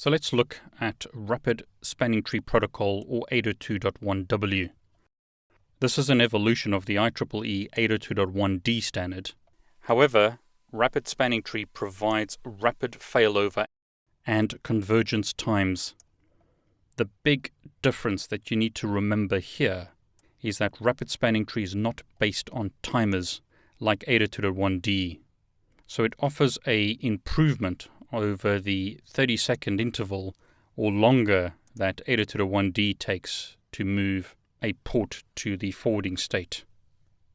So let's look at Rapid Spanning Tree Protocol, or 802.1w. This is an evolution of the IEEE 802.1d standard. However, Rapid Spanning Tree provides rapid failover and convergence times. The big difference that you need to remember here is that Rapid Spanning Tree is not based on timers like 802.1d. So it offers an improvement over the 30-second interval or longer that 802.1d takes to move a port to the forwarding state.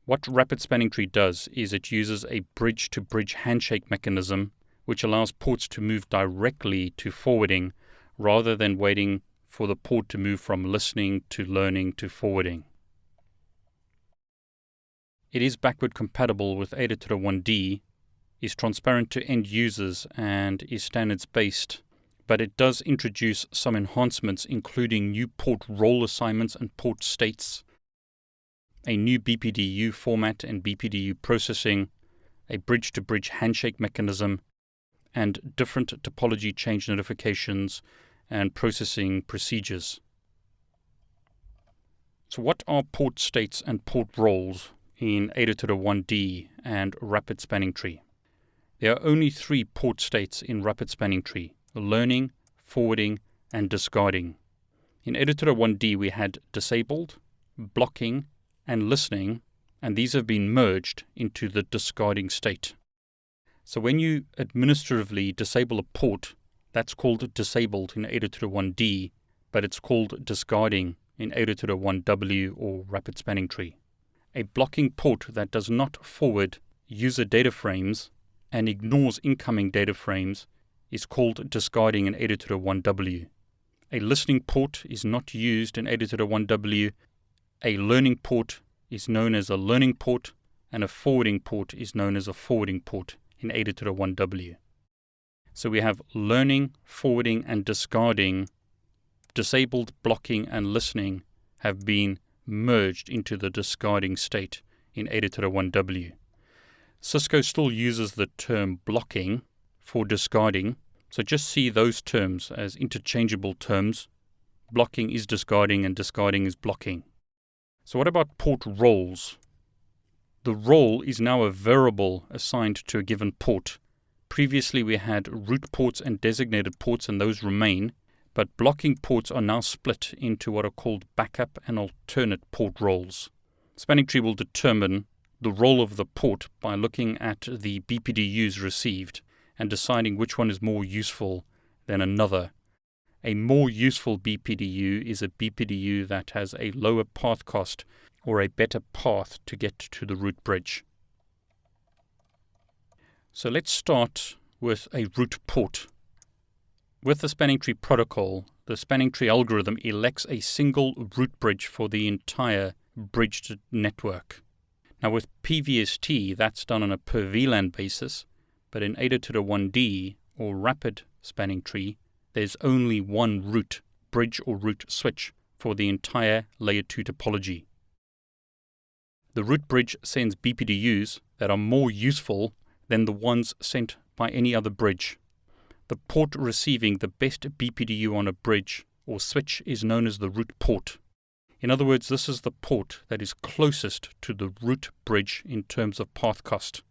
What Rapid Spanning Tree does is it uses a bridge-to-bridge handshake mechanism which allows ports to move directly to forwarding rather than waiting for the port to move from listening to learning to forwarding. It is backward compatible with 802.1d, is transparent to end users, and is standards-based, but it does introduce some enhancements including new port role assignments and port states, a new BPDU format and BPDU processing, a bridge-to-bridge handshake mechanism, and different topology change notifications and processing procedures. So what are port states and port roles in 802.1d and Rapid Spanning Tree? There are only 3 port states in Rapid Spanning Tree: learning, forwarding, and discarding. In 802.1d we had disabled, blocking, and listening, and these have been merged into the discarding state. So when you administratively disable a port, that's called disabled in 802.1d, but it's called discarding in 802.1w or Rapid Spanning Tree. A blocking port that does not forward user data frames and ignores incoming data frames is called discarding in 802.1w. A listening port is not used in 802.1w. A learning port is known as a learning port, and a forwarding port is known as a forwarding port in 802.1w. So we have learning, forwarding, and discarding. Disabled, blocking, and listening have been merged into the discarding state in 802.1w. Cisco still uses the term blocking for discarding, so just see those terms as interchangeable terms. Blocking is discarding and discarding is blocking. So what about port roles? The role is now a variable assigned to a given port. Previously we had root ports and designated ports, and those remain, but blocking ports are now split into what are called backup and alternate port roles. Spanning Tree will determine the role of the port by looking at the BPDUs received and deciding which one is more useful than another. A more useful BPDU is a BPDU that has a lower path cost or a better path to get to the root bridge. So let's start with a root port. With the Spanning Tree protocol, the Spanning Tree algorithm elects a single root bridge for the entire bridged network. Now with PVST, that's done on a per VLAN basis, but in 802.1d or Rapid Spanning Tree, there's only one root bridge or root switch for the entire layer 2 topology. The root bridge sends BPDUs that are more useful than the ones sent by any other bridge. The port receiving the best BPDU on a bridge or switch is known as the root port. In other words, this is the port that is closest to the root bridge in terms of path cost.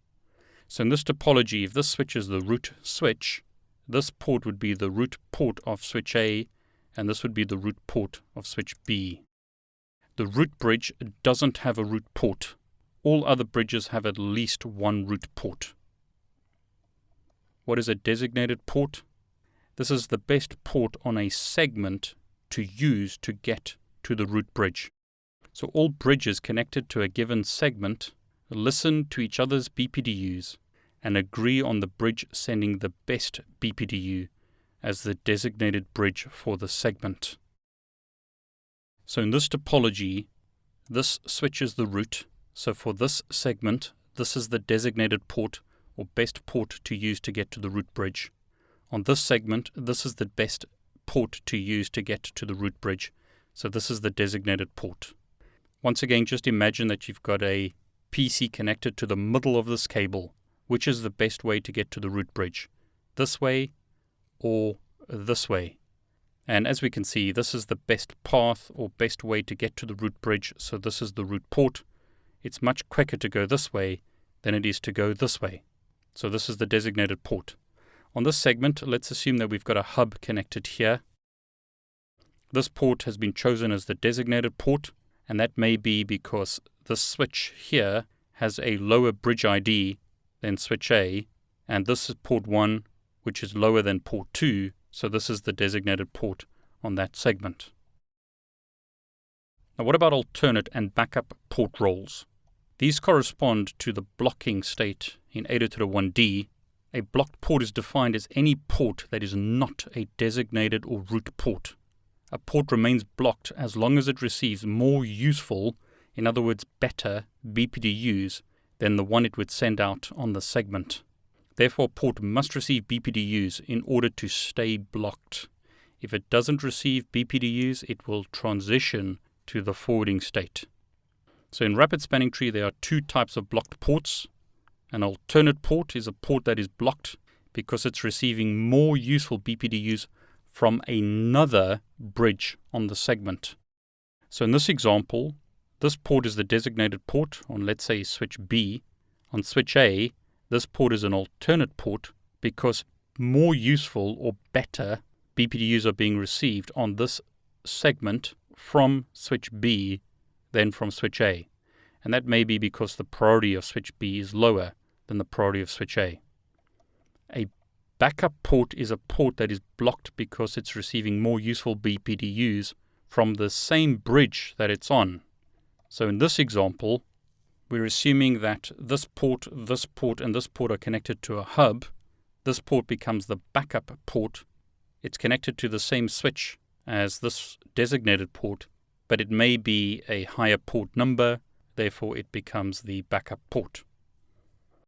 So in this topology, if this switch is the root switch, this port would be the root port of switch A, and this would be the root port of switch B. The root bridge doesn't have a root port. All other bridges have at least one root port. What is a designated port? This is the best port on a segment to use to get to the root bridge. So all bridges connected to a given segment listen to each other's BPDUs and agree on the bridge sending the best BPDU as the designated bridge for the segment. So in this topology, this switch is the root. So for this segment, this is the designated port or best port to use to get to the root bridge. On this segment, this is the best port to use to get to the root bridge. So this is the designated port. Once again, just imagine that you've got a PC connected to the middle of this cable. Which is the best way to get to the root bridge? This way or this way. And as we can see, this is the best path or best way to get to the root bridge. So this is the root port. It's much quicker to go this way than it is to go this way. So this is the designated port. On this segment, let's assume that we've got a hub connected here. This port has been chosen as the designated port, and that may be because this switch here has a lower bridge ID than switch A, and this is port 1, which is lower than port 2, so this is the designated port on that segment. Now what about alternate and backup port roles? These correspond to the blocking state in 802.1d. A blocked port is defined as any port that is not a designated or root port. A port remains blocked as long as it receives more useful, in other words better, BPDUs than the one it would send out on the segment. Therefore, a port must receive BPDUs in order to stay blocked. If it doesn't receive BPDUs, it will transition to the forwarding state. So in rapid spanning tree, there are two types of blocked ports. An alternate port is a port that is blocked because it's receiving more useful BPDUs from another bridge on the segment. So in this example, this port is the designated port on, let's say, switch B. On switch A, this port is an alternate port because more useful or better BPDUs are being received on this segment from switch B than from switch A. And that may be because the priority of switch B is lower than the priority of switch A. A backup port is a port that is blocked because it's receiving more useful BPDUs from the same bridge that it's on. So in this example, we're assuming that this port, and this port are connected to a hub. This port becomes the backup port. It's connected to the same switch as this designated port, but it may be a higher port number, therefore it becomes the backup port.